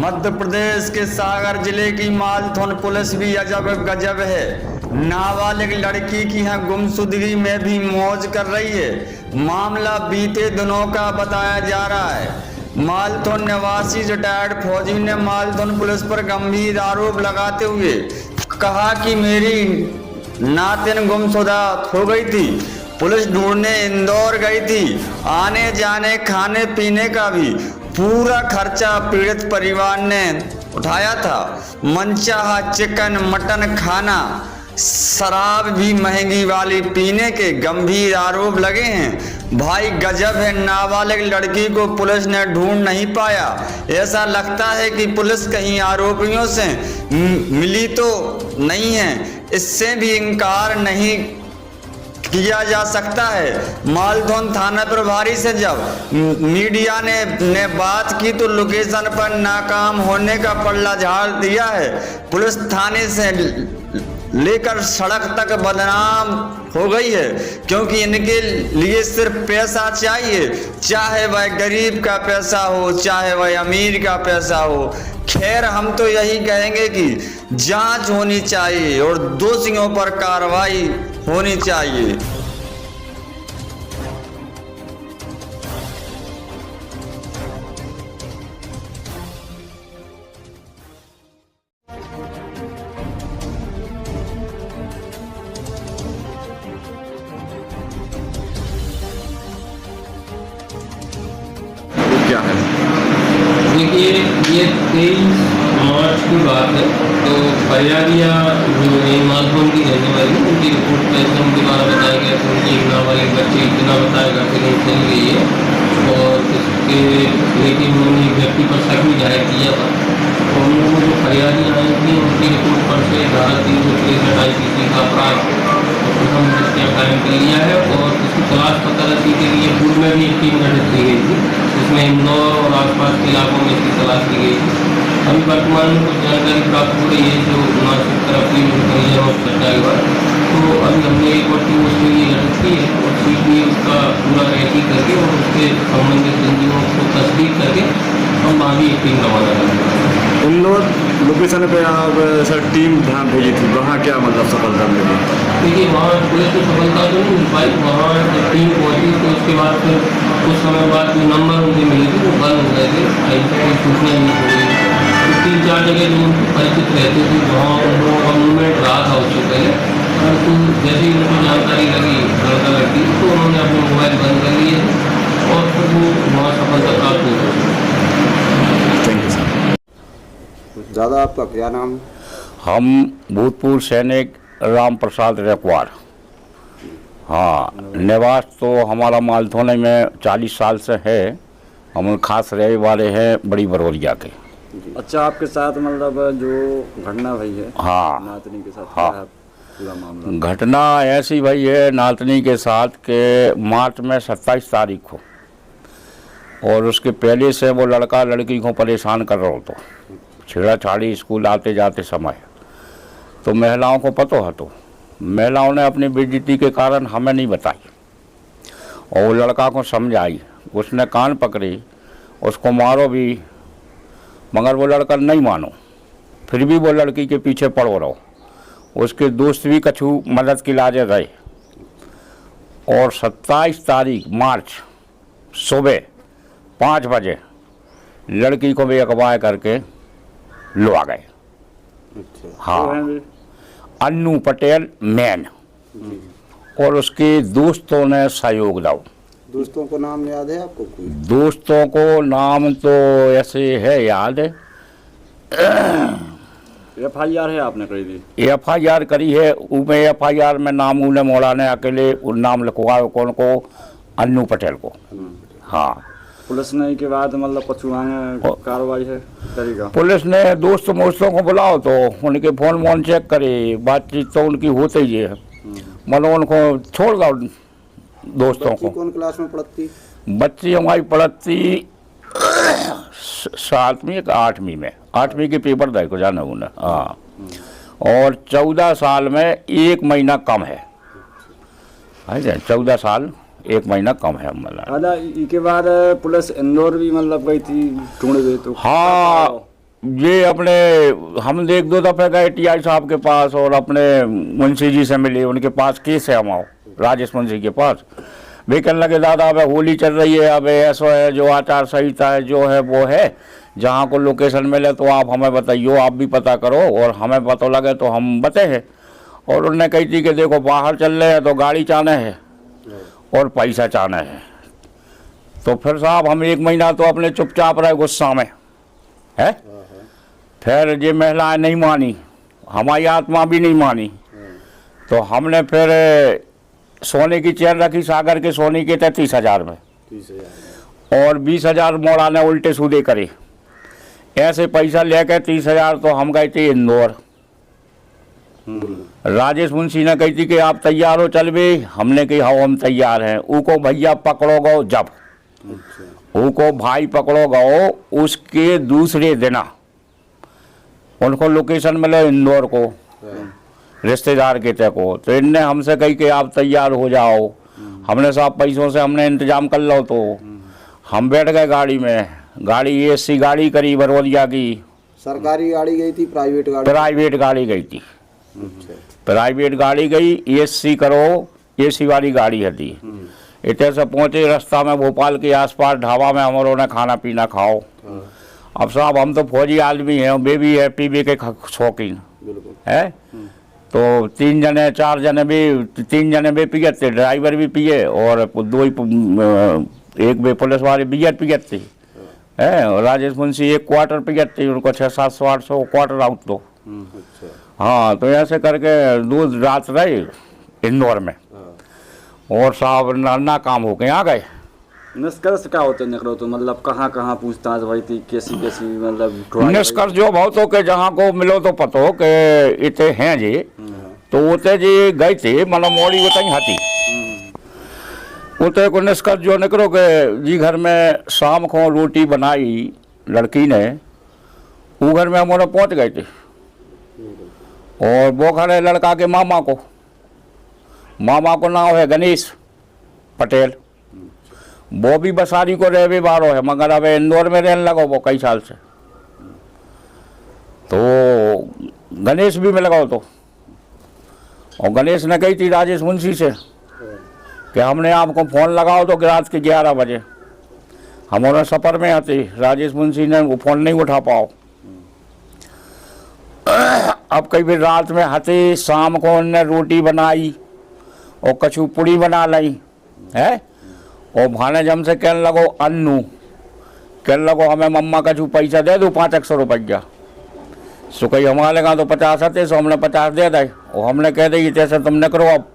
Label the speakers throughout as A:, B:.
A: मध्य प्रदेश के सागर जिले की मालथुन पुलिस भी अजब गजब है। नाबालिग लड़की की यहाँ गुमशुदगी में भी मौज कर रही है। मामला बीते दिनों का बताया जा रहा है। मालथुन निवासी रिटायर्ड फौजी ने मालथुन पुलिस पर गंभीर आरोप लगाते हुए कहा कि मेरी नातिन गुमशुदा हो गई थी। पुलिस ढूंढने इंदौर गई थी। आने जाने खाने पीने का भी पूरा खर्चा पीड़ित परिवार ने उठाया था। मनचाहा चिकन मटन खाना, शराब भी महंगी वाली पीने के गंभीर आरोप लगे हैं। भाई गजब है, नाबालिग लड़की को पुलिस ने ढूंढ नहीं पाया। ऐसा लगता है कि पुलिस कहीं आरोपियों से मिली तो नहीं है। इससे भी इनकार नहीं किया जा सकता है। मालथुन थाना प्रभारी से जब मीडिया ने बात की तो लोकेशन पर नाकाम होने का पल्ला झाड़ दिया है। पुलिस थाने से लेकर सड़क तक बदनाम हो गई है, क्योंकि इनके लिए सिर्फ पैसा चाहिए, चाहे वह गरीब का पैसा हो चाहे वह अमीर का पैसा हो। खैर, हम तो यही कहेंगे कि जांच होनी चाहिए और दोषियों पर कार्रवाई होनी चाहिए।
B: क्या है?
C: देखिए, ये 23 मार्च की बात है। तो फरियादिया जो है मालथुन की रहने वाली, उनकी रिपोर्ट पे उनके द्वारा बताया गया कि उनकी एक नाबालिग बच्ची इतना बताएगा कि नहीं चल गई है और इसके लेकिन उन्होंने व्यक्ति पर शक भी जाहिर किया था। तो उन लोगों जो फरियादी आई थी उनकी रिपोर्ट पर से धारा 363 IPC का अपराध हम इसके कायम कर लिया है और इसकी तलाश पता रखने के लिए पूर्व में भी एक टीम गठित की गई थी, जिसमें इंदौर और आसपास के इलाकों में इसकी तलाश की गई थी। अभी वर्तमान में कुछ जानकारी प्राप्त हो रही है जो नासिक तरफ की परिजनों से चर्चा के बाद, तो अभी हमने एक और टीम उसके लिए गठित की है और सीधी उसका पूरा रैकी करके और उसके संबंधित बिंदुओं को तस्दीक करके हम वहाँ भी एक टीम रवाना करेंगे।
B: इंदौर लोकेशन पे आप सर टीम ध्यान भेजी थी, वहाँ क्या मतलब सफलता मिली?
C: देखिए, वहाँ पुलिस को सफलता तो नहीं मिल पाई। वहाँ जब टीम पहुँची तो उसके बाद फिर कुछ समय बाद जो नंबर उनके मिले थे वो बंद हो गए थे, आइडेंटिटी सूचना नहीं हो गई। तो 3-4 जगह जो उनके परिचित रहते थे वहाँ उन लोगों का मूवमेंट रहा था उससे पहले, परंतु जैसे ही उनको जानकारी लगी लड़का लड़की तो उन्होंने अपने मोबाइल बंद कर लिए और फिर वो वहाँ सफलता प्राप्त हो गई।
B: Thank you sir.
D: दादा, आपका क्या नाम?
E: हम भूतपूर्व सैनिक राम प्रसाद रेकवार। हाँ, निवास तो हमारा मालथुन में 40 साल से है। हम खास रहे वाले हैं बड़ी बरौलिया के।
D: अच्छा, आपके साथ मतलब जो घटना भई है
E: हाँ,
D: नातनी के साथ,
E: हाँ,
D: क्या है पूरा मामला?
E: घटना ऐसी भई है नातनी के साथ के मार्च में 27 तारीख को, और उसके पहले से वो लड़का लड़की को परेशान कर रहा तो छेड़ाछाड़ी स्कूल आते जाते समय। तो महिलाओं को पता है, तो महिलाओं ने अपनी बेइज्जती के कारण हमें नहीं बताई और वो लड़का को समझाई। उसने कान पकड़ी, उसको मारो भी, मगर वो लड़का नहीं मानो। फिर भी वो लड़की के पीछे पड़ो रहो। उसके दोस्त भी कछु मदद के लाजे गए और 27 तारीख मार्च सुबह 5 बजे लड़की को भी अगवा करके लो आ गए। हाँ, अन्नू पटेल मैन और उसके दोस्तों ने सहयोग दिया।
D: दोस्तों को नाम याद है आपको? कोई
E: दोस्तों को नाम तो ऐसे है याद है।
D: FIR है आपने करी थी?
E: FIR करी है। उसमें FIR में नाम उन्हें मोड़ा ने अकेले नाम लिखवाया कौन को, अन्नू पटेल को। हाँ,
D: पुलिस ने के बाद मतलब पछुआने कार्रवाई है करेगा?
E: पुलिस ने दोस्त मोस्तों को बुलाओ तो उनके फोन वोन चेक करे, बातचीत तो उनकी होती ही है। मतलब उनको छोड़ दो दोस्तों को।
D: कौन क्लास में पढ़ती?
E: बच्ची हमारी पढ़ती 7वीं या 8वीं में, 8वीं के पेपर दे को जाना उन्हें। हाँ, और 14 साल में 1 महीना कम है। 14 साल 1 महीना कम है मतलब।
D: दादा, इसके बाद पुलिस इंदौर भी मतलब गई थी ढूंढ गई तो?
E: हाँ, ये अपने हम एक दो दफे गए टीआई साहब के पास और अपने मुंशी जी से मिले, उनके पास केस है हमारा राजेश मुंशी के पास। वे कहने लगे दादा अब होली चल रही है, अब ऐसा है जो आचार संहिता है जो है वो है, जहाँ को लोकेशन मिले तो आप हमें बताइए, आप भी पता करो और हमें पता लगे तो हम बते हैं। और उन्होंने कही थी कि देखो बाहर चल रहे हैं तो गाड़ी चाहना है और पैसा चाहना है। तो फिर साहब हम 1 महीना तो अपने चुपचाप रहे गुस्सा में है। फिर ये महिलाएं नहीं मानी, हमारी आत्मा भी नहीं मानी, तो हमने फिर सोने की चेन रखी सागर के सोने के 33,000 में और 20,000 मोड़ा ने उल्टे सूदे करे। ऐसे पैसा लेकर 30,000 तो हम गए थे इंदौर। राजेश मुंशी ने कही थी कि आप तैयार हो चल बे, हमने कही हाँ हम तैयार हैं। उको भैया पकड़ो गो जब उनको भाई पकड़ो गो उसके दूसरे दिन उनको लोकेशन मिले इंदौर को रिश्तेदार के तय को, तो इनने हमसे कही कि आप तैयार हो जाओ। हमने साहब पैसों से हमने इंतजाम कर लो, तो हम बैठ गए गाड़ी में। गाड़ी एसी गाड़ी करी बरौदिया की।
F: सरकारी गाड़ी गई थी प्राइवेट गाड़ी?
E: प्राइवेट गाड़ी गई थी। प्राइवेट गाड़ी गई, एसी करो, एसी वाली गाड़ी है थी। इतने से पहुंचे रास्ता में भोपाल के आसपास ढाबा में हमारों ने खाना पीना खाओ। अब साहब हम तो फौजी आदमी हैं, वे भी है पीबे के शौकीन है, तो 3 जने 4 जने भी 3 जने भी पिए थे, ड्राइवर भी पिए और 2 एक भी पुलिस वाले बियर पिए थे है। और राजेश मुंशी 1 क्वार्टर पिए थे, उनको 600-700-800 क्वार्टर आउट तो। हाँ, तो ऐसे करके 2 रात रहे इंदौर में और साहब ना काम हो के आ गए।
D: निष्कर्ष क्या होते निकलो तो मतलब कहाँ कहाँ पूछताछ हुई थी, कैसी कैसी मतलब
E: निष्कर्ष जो बहुत हो के जहाँ को मिलो तो पतो के इतने हैं जी, तो उते जी गए थे मतलब मोड़ी उतई हाथी उते को निष्कर्ष जो निकलो के जी घर में शाम को रोटी बनाई लड़की ने, वो घर में हम पहुँच गए थे और वो घर है लड़का के मामा को नाम है गणेश पटेल। वो भी बसारी को रहे बारो है, मगर अब इंदौर में रहने लगो वो कई साल से। तो गणेश भी मिल गया तो, और गणेश ने कही थी राजेश मुंशी से कि हमने आपको फ़ोन लगाओ तो रात के 11 बजे। हमारे सफ़र में आते, राजेश मुंशी ने वो फ़ोन नहीं उठा पाओ। अब कई भी रात में हते, शाम को उनने रोटी बनाई और कछू पूड़ी बना लाई है। और भाने जम से कहने लगो अन्नू, कहने लगो हमें मम्मा कछू पैसा दे दो 500 रुपया। सो कही हमारे कहा तो 50 आते, सो हमने 50 दे दे और हमने कह दी जैसे तुमने करो, अब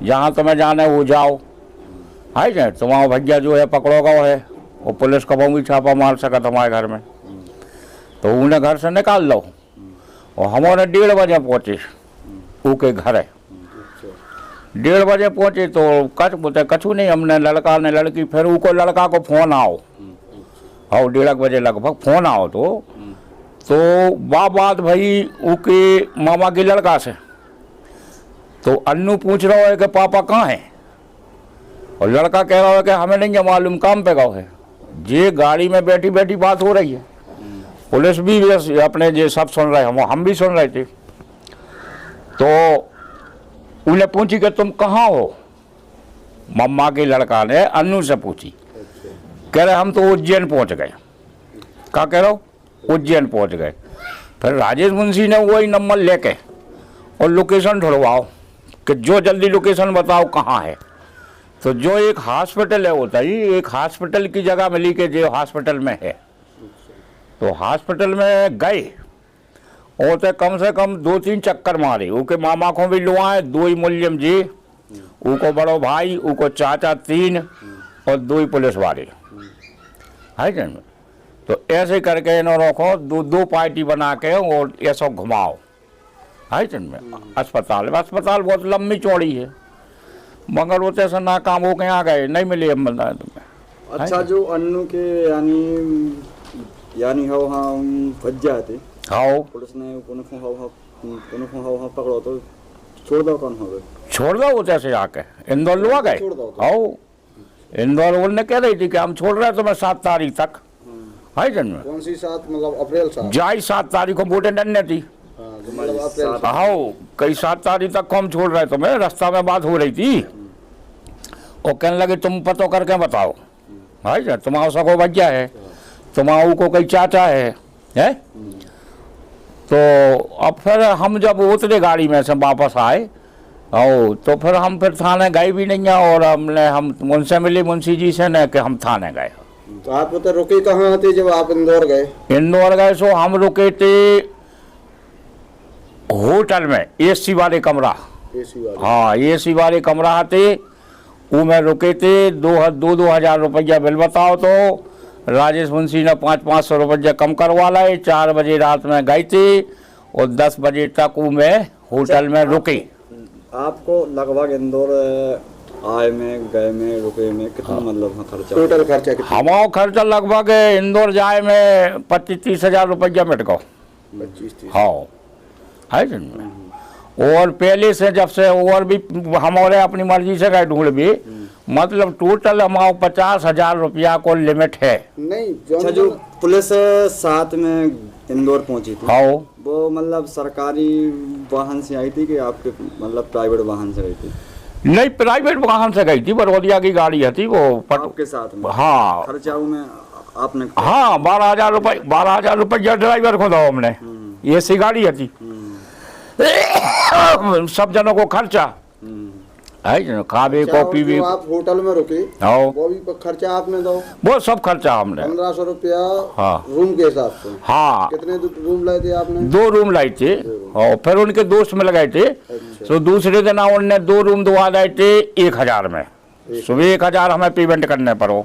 E: जहाँ तुम्हें जाना है वो जाओ है ना। तुम्हारा भैया जो है पकड़ोगा वो है, और पुलिस कभी भी छापा मार सका तुम्हारे घर में, तो उन्हें घर से निकाल लो। और हमारे 1:30 बजे पहुँचे उसके घर है। 1:30 बजे पहुँचे तो कछ बोलते कछू नहीं, हमने लड़का ने लड़की, फिर उको लड़का को फ़ोन आओ 1:30 बजे लगभग फ़ोन आओ तो बात भाई उके मामा के लड़का से। तो अन्नू पूछ रहा है कि पापा कहाँ है, और लड़का कह रहा है कि हमें नहीं मालूम, काम पे गए है। ये गाड़ी में बैठी बैठी बात हो रही है, पुलिस भी अपने जे सब सुन रहे हैं, हम भी सुन रहे थे। तो उन्हें पूछी कि तुम कहाँ हो, मम्मा के लड़का ने अन्नू से पूछी। कह रहे हम तो उज्जैन पहुंच गए। क्या कह रहे हो? उज्जैन पहुंच गए। फिर राजेश मुंशी ने वही नंबर लेके और लोकेशन ढूंढवाओ कि जो जल्दी लोकेशन बताओ कहाँ है। तो जो एक हॉस्पिटल है होता ही, एक हॉस्पिटल की जगह मिली कि जो हॉस्पिटल में है। तो हॉस्पिटल में गए और तो कम से कम 2-3 चक्कर मारे। उनके मामा को भी लुआए, 2 ही मुल्जिम जी, उनको बड़ो भाई, उनको चाचा 3 और 2 ही पुलिस वाले है जन। तो ऐसे करके इन्होंने को 2 पार्टी बना के और ऐसा घुमाओ है जन में अस्पताल बहुत लंबी चौड़ी है, मगर वो तैसा नाकाम हो के आ गए, नहीं मिले तुम्हें।
D: अच्छा, जो अन्नू के यानी हो हाँ फंस जाते
E: हाँ,
D: पुलिस ने पकड़ो तो छोड़ दो, कौन हो गए
E: छोड़ दो उधर से आके इंदौर लुआ गए। आओ इंदौर उन्होंने कह रही थी कि हम छोड़ रहे हैं तुम्हें 7 तारीख तक। है जन्म
F: कौन सी 7 मतलब अप्रैल 7?
E: जाई 7 तारीख को वोटें डरने थी।
F: हाँ, तो मतलब अप्रैल 7।
E: हाँ कई 7 तारीख तक को हम छोड़ रहे थे, मैं रास्ता में बात हो रही थी और कहने लगे तुम पतो करके बताओ भाई जा तुम्हारा सको बच्चा है, तुम्हारा को कोई चाचा है? तो अब फिर हम जब उतरे गाड़ी में से वापस आए तो फिर हम फिर थाने गए भी नहीं हैं और हम उनसे मिले मुंशी जी से न कि हम थाने गए।
F: तो आप तो रुके कहाँ थे जब आप इंदौर गए?
E: इंदौर गए सो हम रुके थे होटल में, एसी वाले कमरा।
F: एसी वाले?
E: हाँ एसी वाले कमरा थे, वो में रुके थे। 2,000 रुपया बिल बताओ तो राजेश मुंशी ने 500 रुपया कम करवा लाए। 4 बजे रात में गए थे और 10 बजे तक वो में होटल में रुके।
D: आपको लगभग इंदौर आए में गए में रुके में कितना मतलब खर्चा?
F: टोटल खर्चा कितना?
E: हमारा खर्चा लगभग इंदौर जाए में 25-30 हजार रुपया मिट गो।
F: 25-30?
E: हाँ है जिनमें। और पहले से जब से और भी हमारे अपनी मर्जी से गए ढूंढ भी, मतलब टोटल हमारा 50,000 रुपया को लिमिट है।
F: नहीं
D: अच्छा, जो पुलिस साथ में इंदौर पहुंची थी,
E: हाँ
D: वो मतलब सरकारी वाहन से आई थी कि आपके मतलब प्राइवेट वाहन से गई थी?
E: नहीं प्राइवेट वाहन से गई थी, बरौदिया की गाड़ी थी वो
D: आपके साथ में?
E: हाँ
D: खर्चा में आपने?
E: हाँ 12,000 रुपया ड्राइवर को दो हमने, एसी गाड़ी थी। सब जनों को खर्चा है जो खावे को पीवे।
F: जो आप होटल में रुके
E: हाँ
F: वो भी खर्चा आपने दो?
E: वो सब खर्चा हमने।
F: 1500 रुपया
E: हाँ।
F: रूम के हिसाब से?
E: हाँ
F: कितने रूम लाए थे आपने?
E: 2 रूम लाई थे और फिर उनके दोस्त मिल गए थे। तो दूसरे दिन उनने 2 रूम दवा लाए थे 1,000 में। सुबह 1,000 हमें पेमेंट करने पड़ो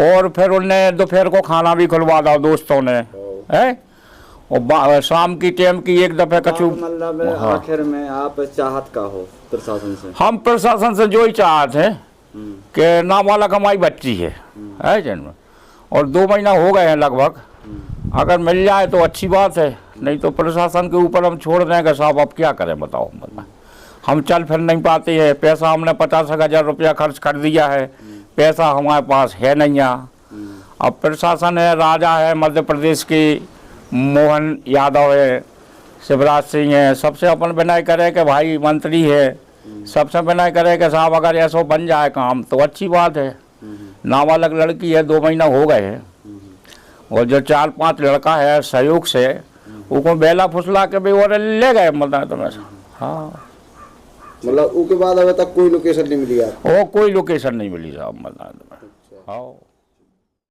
E: और फिर उनने दोपहर को खाना भी खुलवा दो दोस्तों ने है। और शाम की टाइम की एक दफे कछु
D: मतलब आखिर में आप चाहत का हो प्रशासन से?
E: हम प्रशासन से जो ही चाहते हैं कि नाबालग हमारी बच्ची है जन्म और 2 महीना हो गए हैं लगभग। अगर मिल जाए तो अच्छी बात है, नहीं तो प्रशासन के ऊपर हम छोड़ देंगे साहब। अब क्या करें बताओ, मतलब हम चल फिर नहीं पाते हैं। पैसा हमने 50,000 रुपया खर्च कर दिया है, पैसा हमारे पास है नहीं। अब प्रशासन है, राजा है मध्य प्रदेश की, मोहन यादव है, शिवराज सिंह है, सबसे अपन विनय करे कि भाई मंत्री है, सबसे विनय करे कि साहब अगर ऐसा बन जाए काम तो अच्छी बात है। नाबालग लड़की है, 2 महीना हो गए हैं और जो 4-5 लड़का है सहयोग से उनको बेला फुसला के भी और ले गए मतलब तुम्हें। हाँ
F: मतलब उसके बाद अभी तक कोई लोकेशन नहीं मिली आपको?
E: वो कोई लोकेशन नहीं मिली साहब मतलब। हाँ